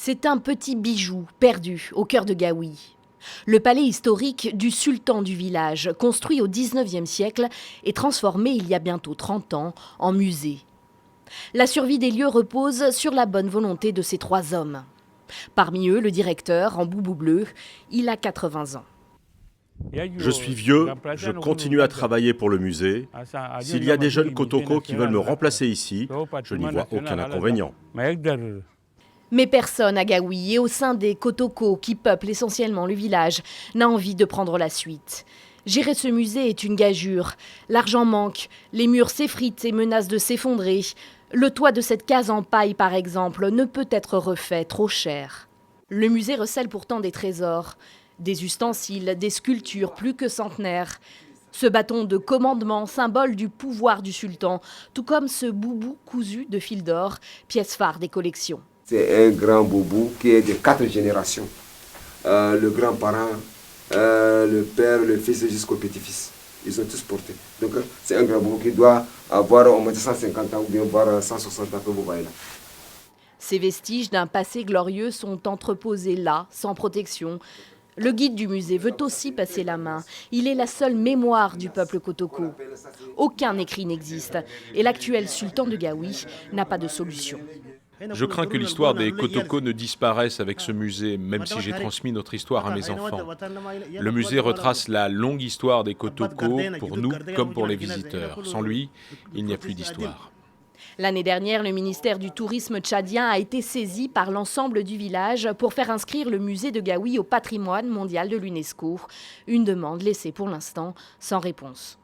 C'est un petit bijou perdu au cœur de Gaoui. Le palais historique du sultan du village, construit au XIXe siècle, est transformé il y a bientôt 30 ans en musée. La survie des lieux repose sur la bonne volonté de ces 3 hommes. Parmi eux, le directeur, en boubou bleu, il a 80 ans. Je suis vieux, je continue à travailler pour le musée. S'il y a des jeunes Kotoko qui veulent me remplacer ici, je n'y vois aucun inconvénient. Mais personne à Gaoui et au sein des Kotoko qui peuplent essentiellement le village n'a envie de prendre la suite. Gérer ce musée est une gageure. L'argent manque, les murs s'effritent et menacent de s'effondrer. Le toit de cette case en paille, par exemple, ne peut être refait, trop cher. Le musée recèle pourtant des trésors, des ustensiles, des sculptures plus que centenaires. Ce bâton de commandement, symbole du pouvoir du sultan, tout comme ce boubou cousu de fil d'or, pièce phare des collections. C'est un grand boubou qui est de 4 générations. Le grand-parent, le père, le fils jusqu'au petit-fils. Ils ont tous porté. Donc c'est un grand boubou qui doit avoir au moins 150 ans ou bien voire 160 ans que vous voyez là. Ces vestiges d'un passé glorieux sont entreposés là, sans protection. Le guide du musée veut aussi passer la main. Il est la seule mémoire du peuple Kotoko. Aucun écrit n'existe et l'actuel sultan de Gaoui n'a pas de solution. Je crains que l'histoire des Kotoko ne disparaisse avec ce musée, même si j'ai transmis notre histoire à mes enfants. Le musée retrace la longue histoire des Kotoko, pour nous comme pour les visiteurs. Sans lui, il n'y a plus d'histoire. L'année dernière, le ministère du Tourisme tchadien a été saisi par l'ensemble du village pour faire inscrire le musée de Gaoui au patrimoine mondial de l'UNESCO. Une demande laissée pour l'instant sans réponse.